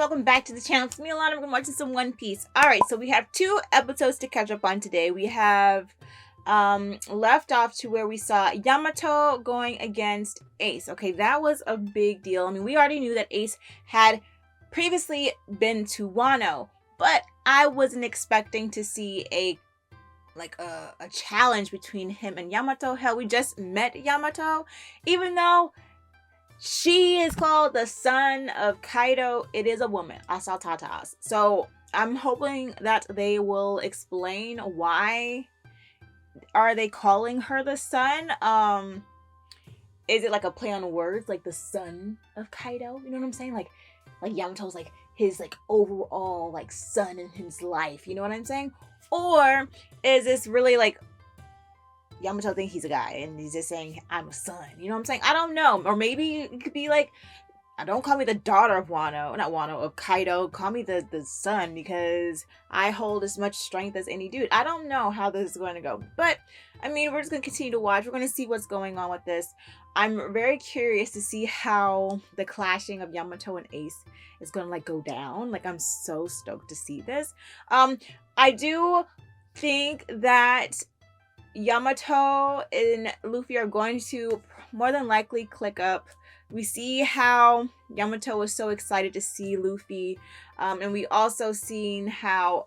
welcome back to the channel. It's me, Alana. We're watching some One Piece. Alright, so we have 2 episodes to catch up on today. We have left off to where we saw Yamato going against Ace. Okay, that was a big deal. I mean, we already knew that Ace had previously been to Wano, but I wasn't expecting to see a challenge between him and Yamato. Hell, we just met Yamato. Even though she is called the son of Kaido, it is a woman. I saw tatas. So I'm hoping that they will explain why are they calling her the son. Is it like a play on words, like the son of Kaido? You know what I'm saying? Like Yamato's like his like overall like son in his life. You know what I'm saying? Or is this really like Yamato thinks he's a guy and he's just saying I'm a son? You know what I'm saying? I don't know. Or maybe it could be like, don't call me the daughter of of Kaido. Call me the son, because I hold as much strength as any dude. I don't know how this is going to go. But, I mean, we're just going to continue to watch. We're going to see what's going on with this. I'm very curious to see how the clashing of Yamato and Ace is going to, like, go down. Like, I'm so stoked to see this. I do think that Yamato and Luffy are going to more than likely click up. We see how Yamato was so excited to see Luffy. And we also seen how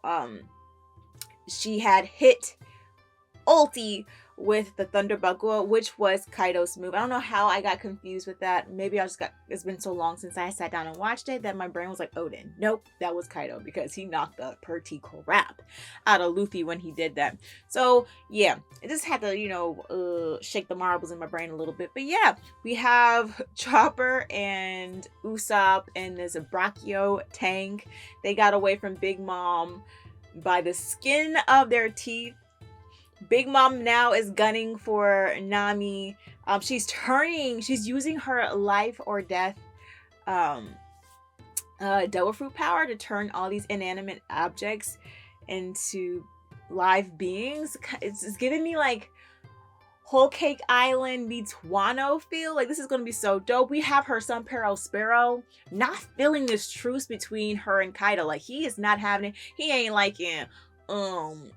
she had hit ulti with the Thunder Buckle, which was Kaido's move. I don't know how I got confused with that. Maybe it's been so long since I sat down and watched it that my brain was like, Odin. Nope, that was Kaido, because he knocked the pretty crap out of Luffy when he did that. So yeah, I just had to, shake the marbles in my brain a little bit. But yeah, we have Chopper and Usopp and this Brachio tank. They got away from Big Mom by the skin of their teeth. Big Mom now is gunning for Nami. She's using her life or death devil fruit power to turn all these inanimate objects into live beings. It's giving me like Whole Cake Island meets Wano feel. Like, this is gonna be so dope. We have her son Pero Sparrow not feeling this truce between her and Kaido. Like, he is not having it. He ain't liking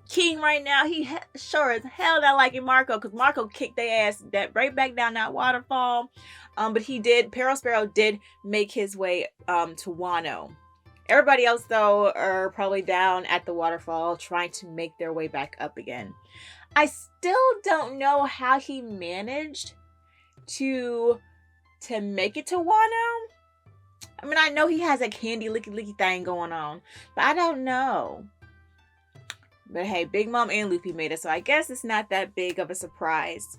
King right now. He sure as hell not liking Marco, because Marco kicked their ass that right back down that waterfall. But Pero Sparrow did make his way to Wano. Everybody else though are probably down at the waterfall trying to make their way back up again. I still don't know how he managed to make it to Wano. I mean, I know he has a candy licky thing going on, but I don't know. But hey, Big Mom and Luffy made it, so I guess it's not that big of a surprise.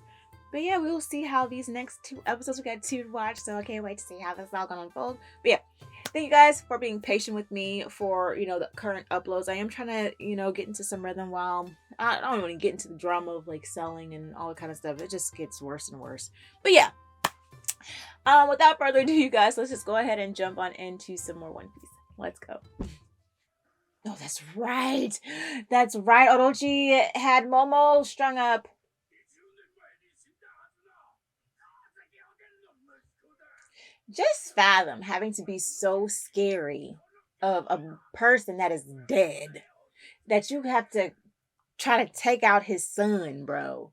But yeah, we will see how these next 2 episodes, we got 2 to watch, so I can't wait to see how this is all gonna unfold. But yeah, thank you guys for being patient with me for, the current uploads. I am trying to, get into some rhythm while I don't want to get into the drama of like selling and all that kind of stuff. It just gets worse and worse. But yeah, without further ado, you guys, let's just go ahead and jump on into some more One Piece. Let's go. Oh, that's right. That's right. Orochi had Momo strung up. Just fathom having to be so scary of a person that is dead that you have to try to take out his son, bro.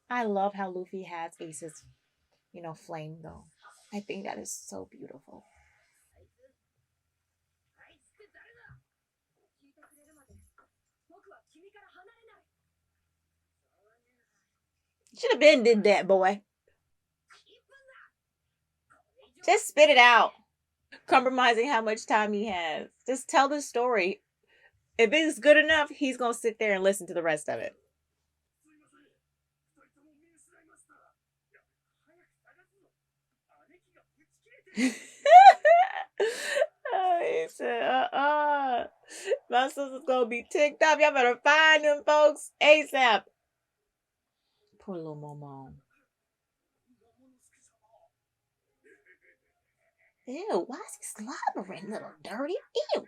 I love how Luffy has Ace's, flame though. I think that is so beautiful. Should have been did that, boy. Just spit it out. Compromising how much time he has. Just tell the story. If it's good enough, he's gonna sit there and listen to the rest of it. He said, my sister's gonna be ticked off. Y'all better find them folks ASAP. Poor little Momo. Ew, why is he slobbering, little dirty? Ew.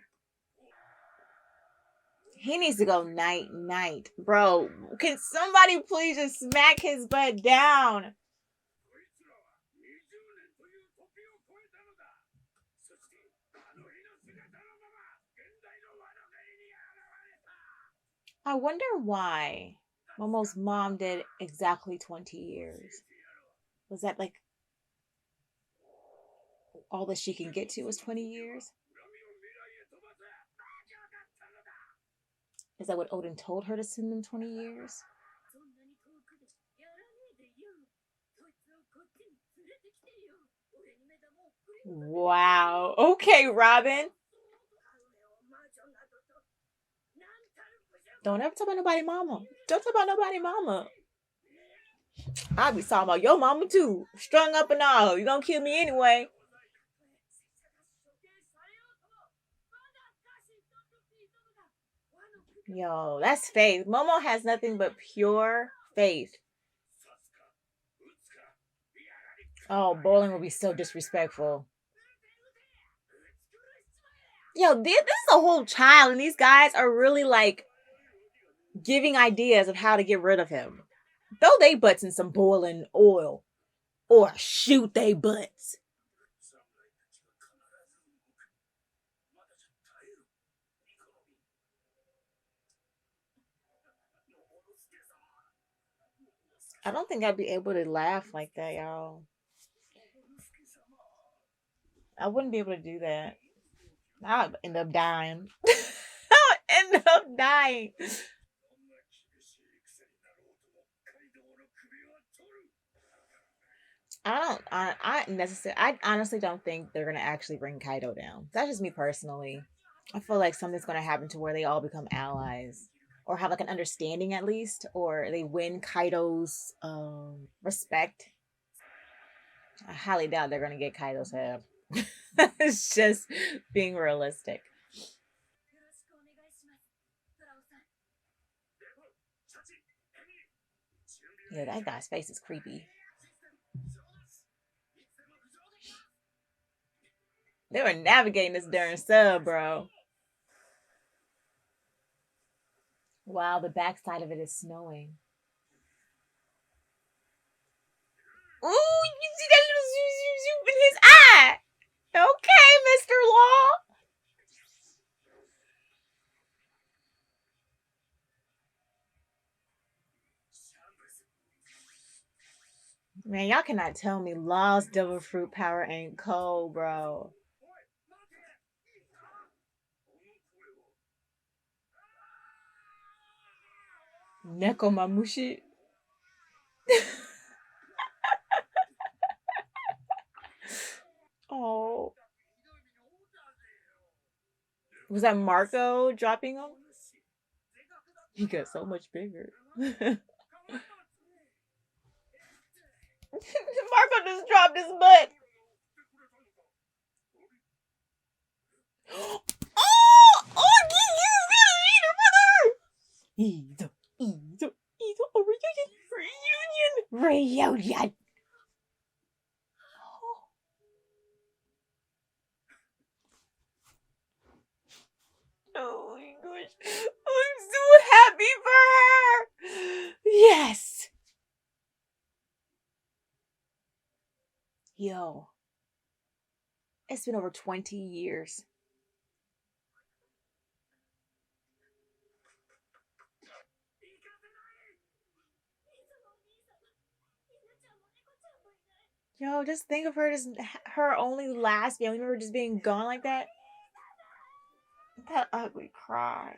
He needs to go night. Bro, can somebody please just smack his butt down? I wonder why Momo's mom did exactly 20 years. Was that like all that she can get to was 20 years? Is that what Odin told her to send them 20 years? Wow. Okay, Robin. Don't ever talk about nobody mama. Don't talk about nobody mama. I'll be talking about your mama too. Strung up and all. You gonna kill me anyway. Yo, that's faith. Momo has nothing but pure faith. Oh, bowling will be so disrespectful. Yo, this is a whole child, and these guys are really like giving ideas of how to get rid of him. Throw they butts in some boiling oil or shoot they butts. I don't think I'd be able to laugh like that, y'all. I wouldn't be able to do that. I'd end up dying. I would end up dying. I honestly don't think they're gonna actually bring Kaido down. That's just me personally. I feel like something's gonna happen to where they all become allies. Or have like an understanding at least. Or they win Kaido's respect. I highly doubt they're gonna get Kaido's head. It's just being realistic. Yeah, that guy's face is creepy. They were navigating this during sub, bro. Wow, the backside of it is snowing. Ooh, you see that little zoom, zoom, zoom in his eye. Okay, Mr. Law. Man, y'all cannot tell me Law's devil fruit power ain't cold, bro. Nekomamushi. Oh. Was that Marco dropping him? He got so much bigger. Marco just dropped his butt. Oh! Oh, Eat, eat, eat, a reunion. Reunion. Oh my gosh. I'm so happy for her. Yes. Yo. It's been over 20 years. Yo, just think of her as her only last family member just being gone like that. That ugly cry.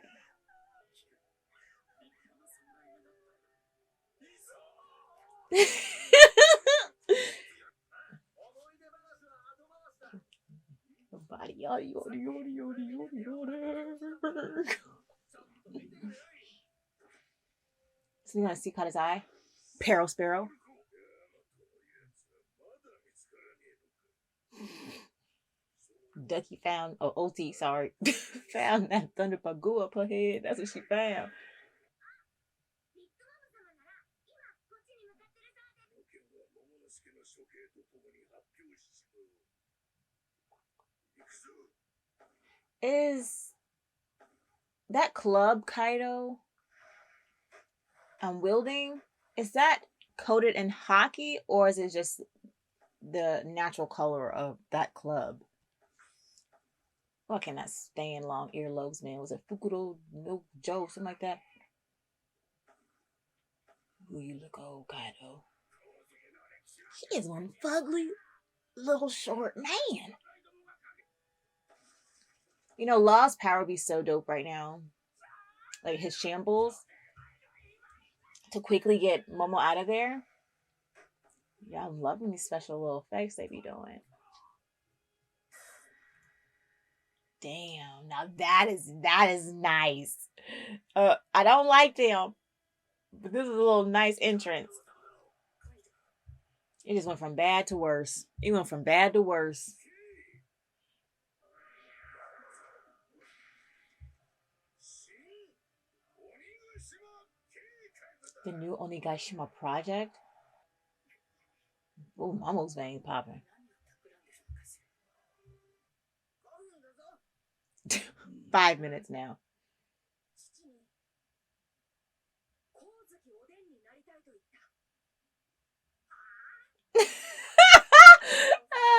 Body yada yada yada yada yada yada. So you want to see Kaido's eye? Peril Sparrow. Ducky found, oh, OT, sorry, found that Thunder Pagoo up her head. That's what she found. Is that club Kaido wielding? Is that coated in hockey or is it just the natural color of that club? Well, I cannot stand long earlobes, man. Was it Fukuro no Joe, something like that? Ooh, you look old, Kaido. He is one fugly little short man. You know, Law's power would be so dope right now. Like his shambles to quickly get Momo out of there. Yeah, I'm loving these special little effects they be doing. Damn, now that is nice. I don't like them, but this is a little nice entrance. It just went from bad to worse. It went from bad to worse. The new Onigashima project. Oh, Momo's vein popping. 5 minutes now.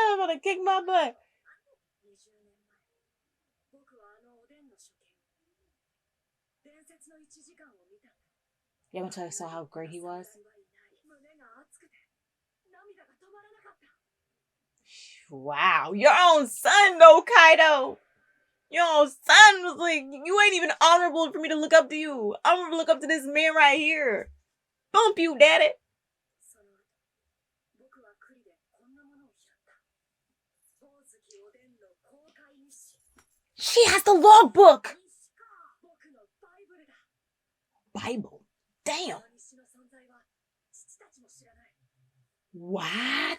I'm gonna kick my butt. Yamato saw how great he was. Wow, your own son though, Kaido. Your own son was like, you ain't even honorable for me to look up to you. I'm gonna look up to this man right here. Bump you, daddy. She has the logbook. Bible. Damn. What?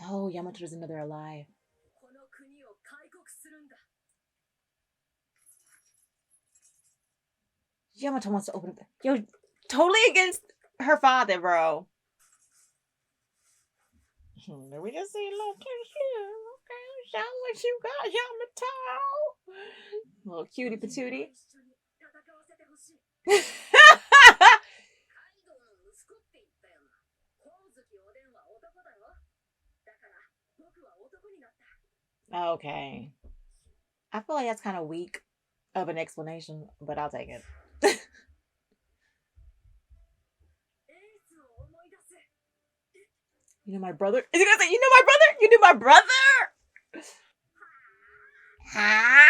Oh, Yamato doesn't know they're alive. Yamato wants to open up. Yo, totally against her father, bro. Did we just see a little tissue? Okay, show what you got, Yamato. Little cutie patootie. Okay. I feel like that's kind of weak of an explanation, but I'll take it. You know my brother? Is he gonna say, you know my brother? You knew my brother? Huh?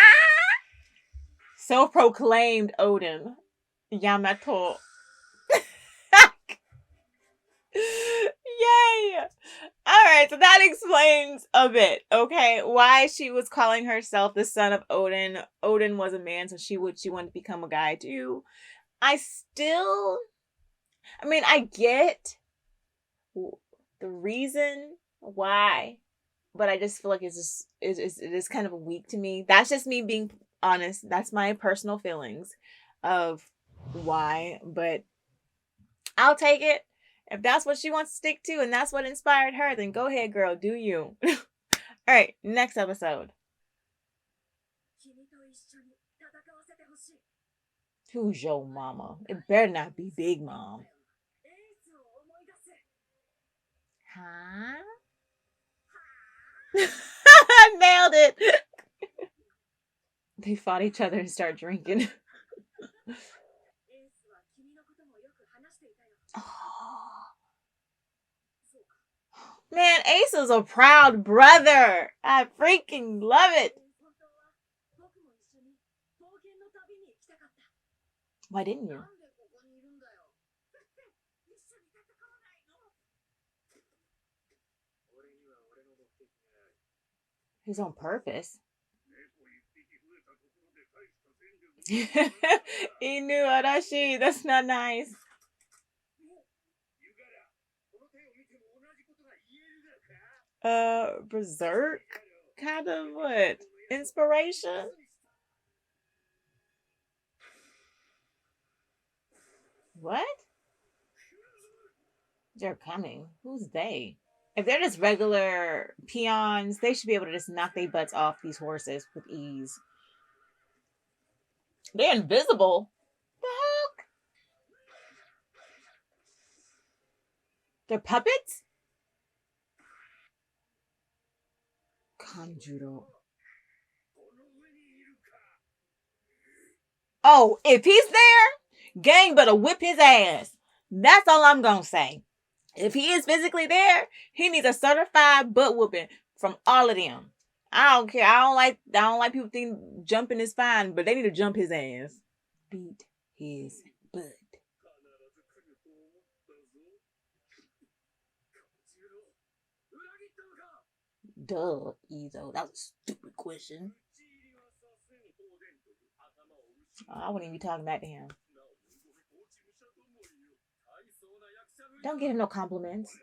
Self-proclaimed Odin. Yamato. Yay! Alright, so that explains a bit, okay? Why she was calling herself the son of Odin. Odin was a man, so she wanted to become a guy too. I get the reason why, but I just feel like it is kind of weak to me. That's just me being honest. That's my personal feelings of why, but I'll take it. If that's what she wants to stick to and that's what inspired her, then go ahead, girl, do you. All right, next episode. Who's your mama? It better not be Big Mom. Huh? Nailed it. They fought each other and start drinking. Oh. Man, Ace is a proud brother. I freaking love it. Why didn't you? He's on purpose. Inu Arashi, that's not nice. Berserk? Kind of what? Inspiration? What? They're coming. Who's they? If they're just regular peons, they should be able to just knock their butts off these horses with ease. They're invisible. The heck? They're puppets? Kanjuro. Oh, if he's there, gang better whip his ass. That's all I'm gonna say. If he is physically there, he needs a certified butt whooping from all of them. I don't care. I don't like people think jumping is fine, but they need to jump his ass. Beat his butt. Duh, Ezo. That was a stupid question. I wouldn't even be talking back to him. Don't give him no compliments.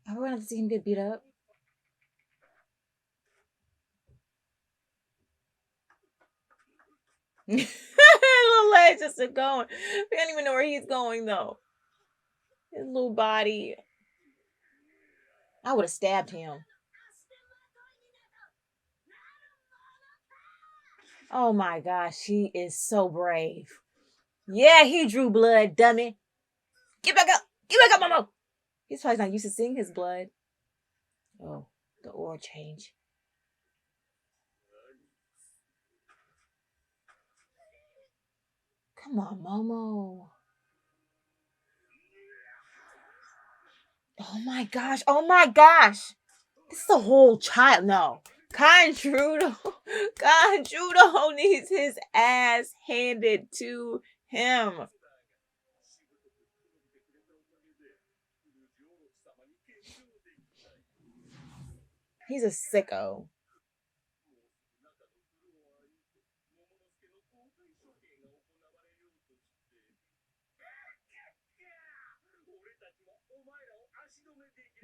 I would want to see him get beat up. Little legs just are going. We don't even know where he's going though. His little body. I would have stabbed him. Oh my gosh, he is so brave. Yeah, he drew blood, dummy. Get back up! Get back up, Momo! He's probably not used to seeing his blood. Oh, the aura change. Come on, Momo. Oh my gosh. Oh my gosh. This is a whole child. No. Kaido'S needs his ass handed to him. He's a sicko.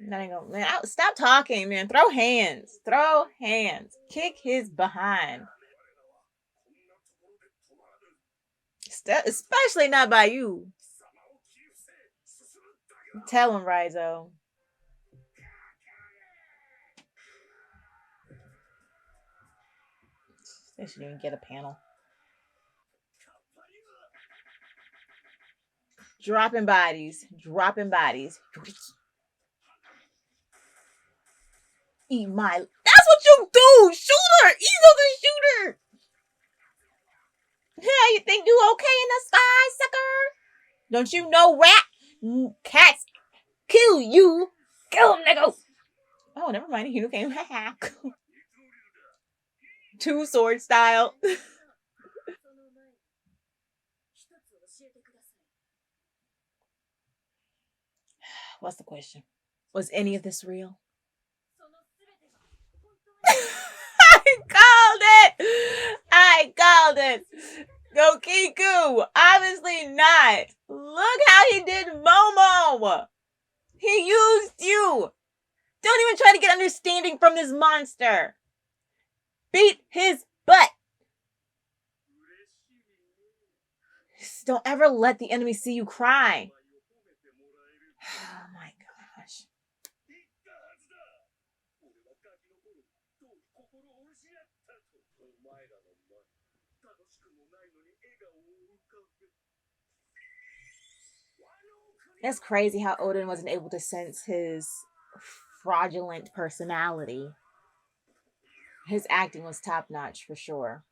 That ain't gonna, man, stop talking, man. Throw hands. Throw hands. Kick his behind. Especially not by you. Tell him, Rizo. They shouldn't even get a panel. Dropping bodies. Dropping bodies. Eat my. That's what you do! Shooter! Ezo's a shooter! Yeah, you think you okay in the sky, sucker? Don't you know cats kill you? Kill him, nigga! Oh, never mind. He came hack. Two sword style. What's the question? Was any of this real? I called it. Go Kiku. Obviously not. Look how he did Momo. He used you. Don't even try to get understanding from this monster. Beat his butt. Just don't ever let the enemy see you cry. Oh my gosh. That's crazy how Odin wasn't able to sense his fraudulent personality. His acting was top notch for sure.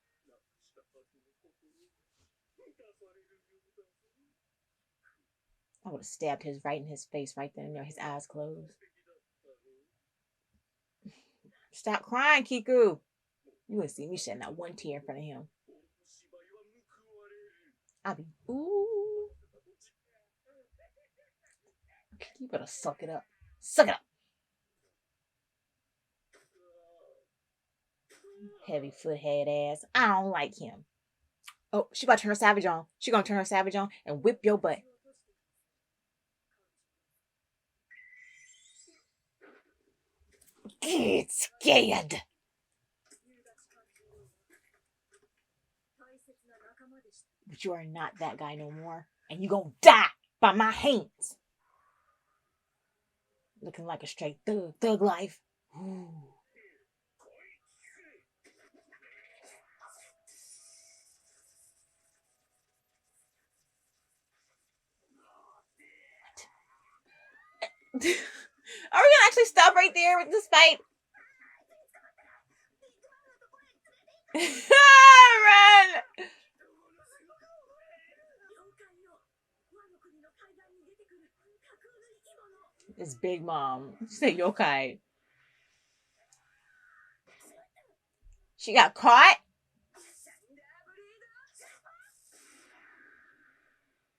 I would have stabbed his right in his face right then and there, his eyes closed. Stop crying, Kiku. You would see me shedding not one tear in front of him. I'll be, ooh. You better suck it up. Suck it up. Heavy foot head ass. I don't like him. Oh, she about to turn her savage on. She gonna turn her savage on and whip your butt. Get scared. But you are not that guy no more. And you gonna die by my hands. Looking like a straight thug life. Ooh. Are we gonna actually stop right there with this fight? Run! It's Big Mom. She said yokai. She got caught?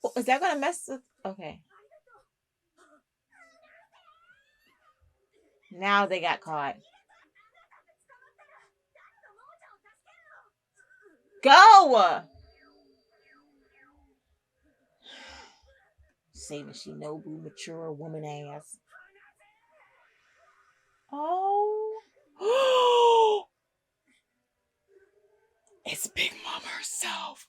Oh, is that gonna mess with... Okay. Now they got caught. Go! Saving Shinobu, mature woman ass. Oh. It's Big Mom herself.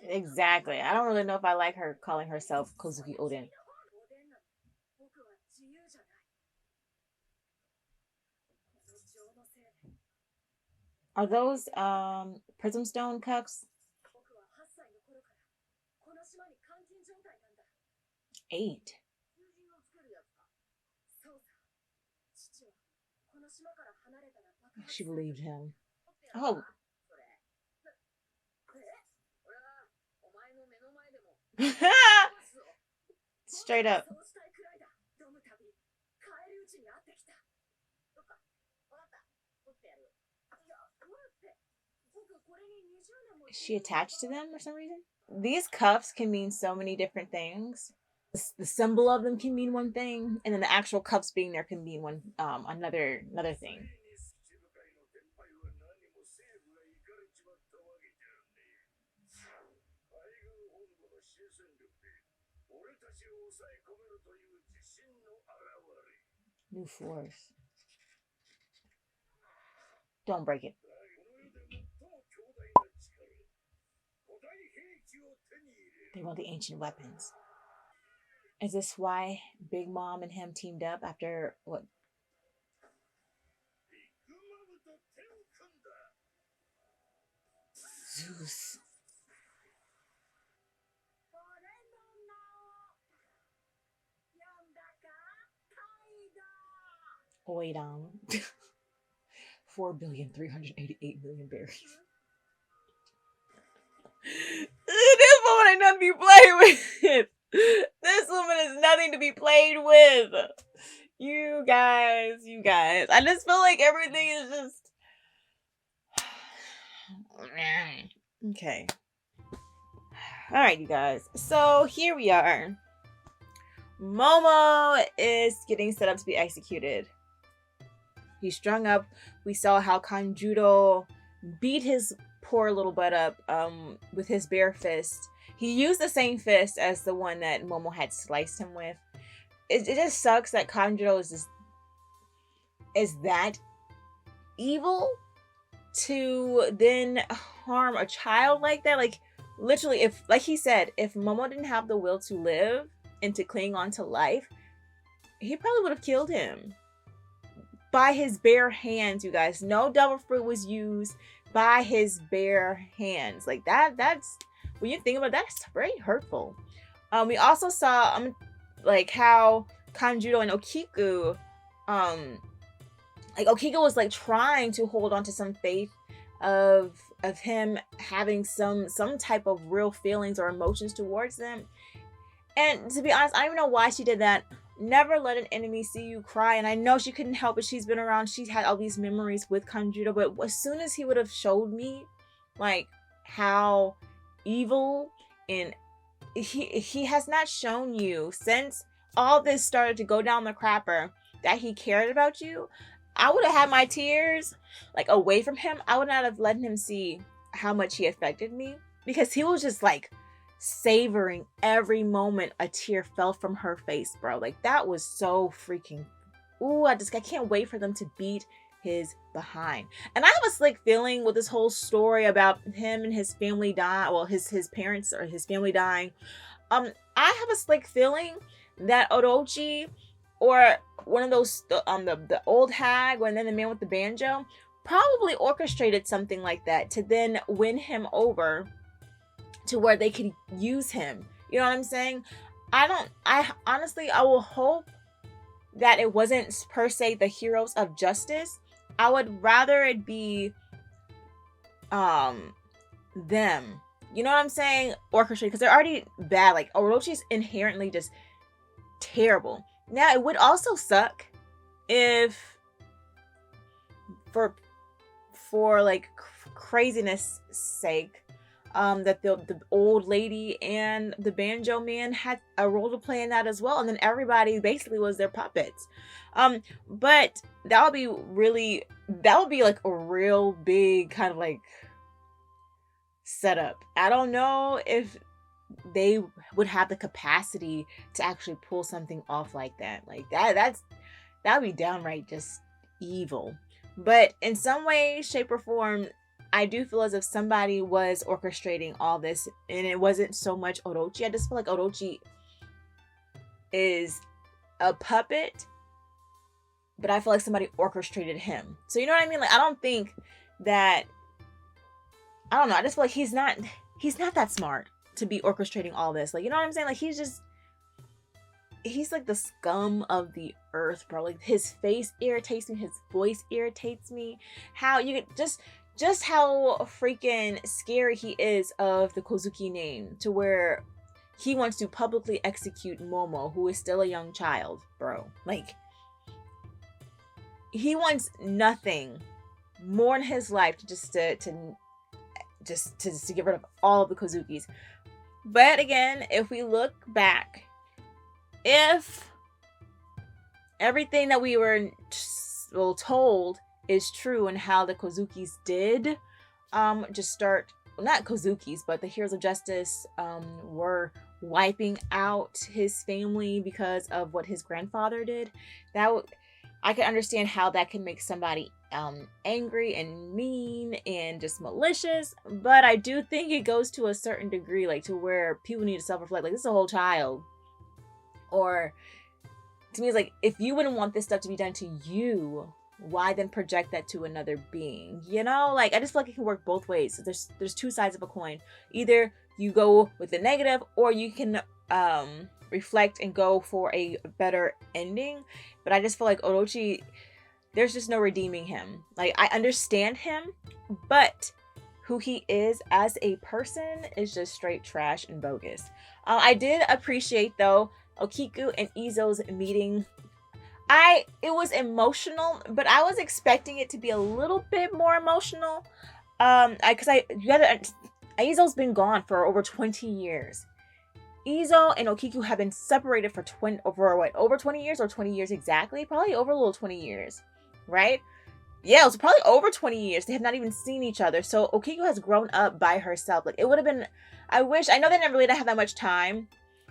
Exactly. I don't really know if I like her calling herself Kozuki Oden. Are those prism stone cups? 8. She believed him. Oh. Straight up. Is she attached to them for some reason? These cuffs can mean so many different things. The symbol of them can mean one thing, and then the actual cuffs being there can mean one another thing. New force. Don't break it. They want the ancient weapons. Is this why Big Mom and him teamed up after what? Zeus. Oidon. 4,388,000,000 berries. This woman ain't nothing to be played with. This woman is nothing to be played with. You guys. I just feel like everything is just... Okay. Alright, you guys. So here we are. Momo is getting set up to be executed. He's strung up. We saw how Kanjuro beat his poor little butt up with his bare fist. He used the same fist as the one that Momo had sliced him with. It just sucks that Kanjuro is that evil to then harm a child like that. Like, literally, if, like he said, if Momo didn't have the will to live and to cling on to life, he probably would have killed him. By his bare hands, you guys. No devil fruit was used, by his bare hands. Like that's when you think about it, that's very hurtful. We also saw like how Kanjuro and Okiku like Okiku was like trying to hold on to some faith of him having some type of real feelings or emotions towards them. And to be honest, I don't even know why she did that. Never let an enemy see you cry. And I know she couldn't help it. She's been around. She's had all these memories with Kanjuro. But as soon as he would have showed me, like, how evil and he has not shown you since all this started to go down the crapper that he cared about you, I would have had my tears, like, away from him. I would not have let him see how much he affected me. Because he was just, like, savoring every moment a tear fell from her face, bro. Like, that was so freaking... Ooh, I can't wait for them to beat his behind. And I have a slick feeling with this whole story about him and his family dying, well, his parents or his family dying. I have a slick feeling that Orochi or one of those, the old hag, and then the man with the banjo, probably orchestrated something like that to then win him over to where they could use him, You know what I'm saying? I honestly, I will hope that it wasn't per se the heroes of justice. I would rather it be them. You know what I'm saying? Orchestrated, because they're already bad. Like, Orochi's inherently just terrible. Now, it would also suck if for like craziness sake, that the old lady and the banjo man had a role to play in that as well, and then everybody basically was their puppets. But that would be like a real big kind of like setup. I don't know if they would have the capacity to actually pull something off like that. Like that would be downright just evil. But in some way, shape, or form, I do feel as if somebody was orchestrating all this, and it wasn't so much Orochi. I just feel like Orochi is a puppet, but I feel like somebody orchestrated him. So you know what I mean? Like, I don't think that, I don't know, I just feel like he's not that smart to be orchestrating all this. Like, you know what I'm saying? Like, he's like the scum of the earth, bro. Like, his face irritates me, his voice irritates me. How you could just how freaking scary he is of the Kozuki name, to where he wants to publicly execute Momo, who is still a young child, bro. Like, he wants nothing more in his life just to get rid of all of the Kozukis. But again, if we look back, if everything that we were told is true, and how the Kozukis did just start, well, not Kozukis, but the Heroes of Justice were wiping out his family because of what his grandfather did, I can understand how that can make somebody angry and mean and just malicious. But I do think it goes to a certain degree, like, to where people need to self-reflect. Like, this is a whole child. Or, to me, it's like, if you wouldn't want this stuff to be done to you, why then project that to another being? You know, like, I just feel like it can work both ways. There's two sides of a coin. Either you go with the negative, or you can reflect and go for a better ending. But I just feel like Orochi, there's just no redeeming him. Like, I understand him, but who he is as a person is just straight trash and bogus. I did appreciate, though, Okiku and Izo's meeting. It was emotional, but I was expecting it to be a little bit more emotional. Izo's been gone for over 20 years. Izo and Okiku have been separated for over 20 years, or 20 years exactly? Probably over a little 20 years, right? Yeah, it was probably over 20 years. They have not even seen each other. So Okiku has grown up by herself. Like, it would have been, I know they never really didn't have that much time,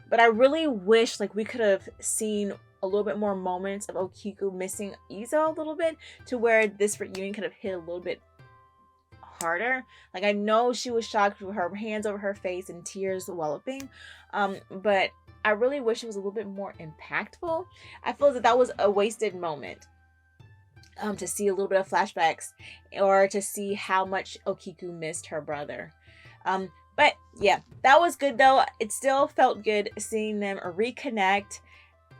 but I really wish, like, we could have seen a little bit more moments of Okiku missing Izo a little bit, to where this reunion could have hit a little bit harder. Like, I know she was shocked with her hands over her face and tears walloping, but I really wish it was a little bit more impactful. I feel that was a wasted moment, to see a little bit of flashbacks, or to see how much Okiku missed her brother. But yeah, that was good, though. It still felt good seeing them reconnect,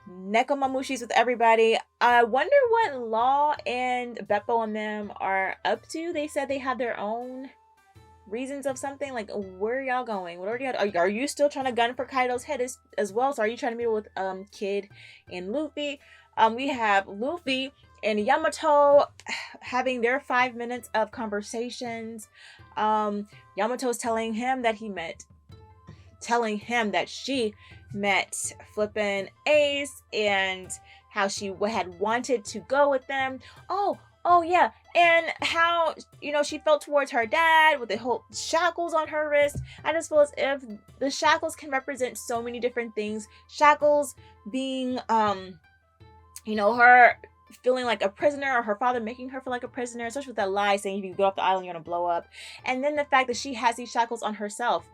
Nekomamushi's with everybody. I wonder what Law and Beppo and them are up to. They said they had their own reasons of something. Like, where are y'all going? What are you still trying to gun for Kaido's head as well? So are you trying to meet with Kid and Luffy? We have Luffy and Yamato having their 5 minutes of conversations. Yamato's telling him that she met flippin' Ace, and how she had wanted to go with them. Oh yeah, and how, she felt towards her dad with the whole shackles on her wrist. I just feel as if the shackles can represent so many different things. Shackles being, her feeling like a prisoner, or her father making her feel like a prisoner, especially with that lie saying if you go off the island you're gonna blow up. And then the fact that she has these shackles on herself,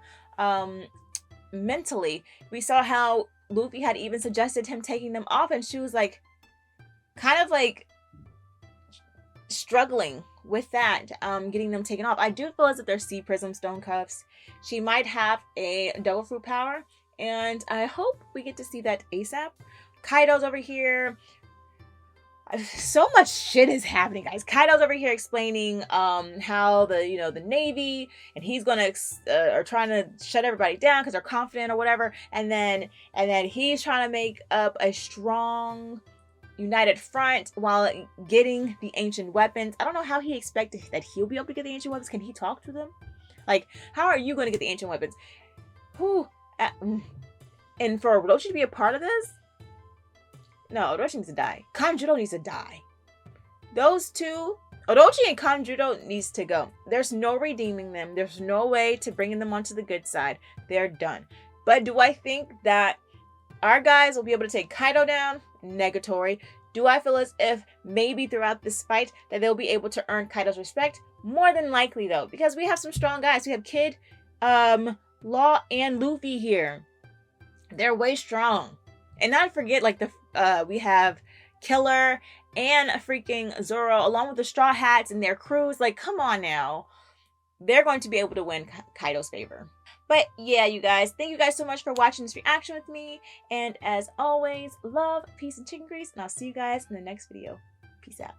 mentally. We saw how Luffy had even suggested him taking them off, and she was like, kind of like struggling with that, getting them taken off. I do feel as if they're Sea Prism Stone Cuffs. She might have a Devil Fruit power, and I hope we get to see that ASAP. Kaido's over here. So much shit is happening, guys. Kaido's over here explaining how the Navy, and he's gonna are trying to shut everybody down because they're confident or whatever, and then he's trying to make up a strong united front while getting the ancient weapons. I don't know how he expected that he'll be able to get the ancient weapons. Can he talk to them? Like, how are you going to get the ancient weapons? And for Orochi to be a part of this? No, Orochi needs to die. Kanjuro needs to die. Those two, Orochi and Kanjuro, needs to go. There's no redeeming them. There's no way to bringing them onto the good side. They're done. But do I think that our guys will be able to take Kaido down? Negatory. Do I feel as if maybe throughout this fight that they'll be able to earn Kaido's respect? More than likely, though, because we have some strong guys. We have Kid, Law, and Luffy here. They're way strong. And not forget, like, we have Killer and freaking Zoro, along with the Straw Hats and their crews. Like, come on now. They're going to be able to win Kaido's favor. But yeah, you guys, thank you guys so much for watching this reaction with me. And as always, love, peace, and chicken grease. And I'll see you guys in the next video. Peace out.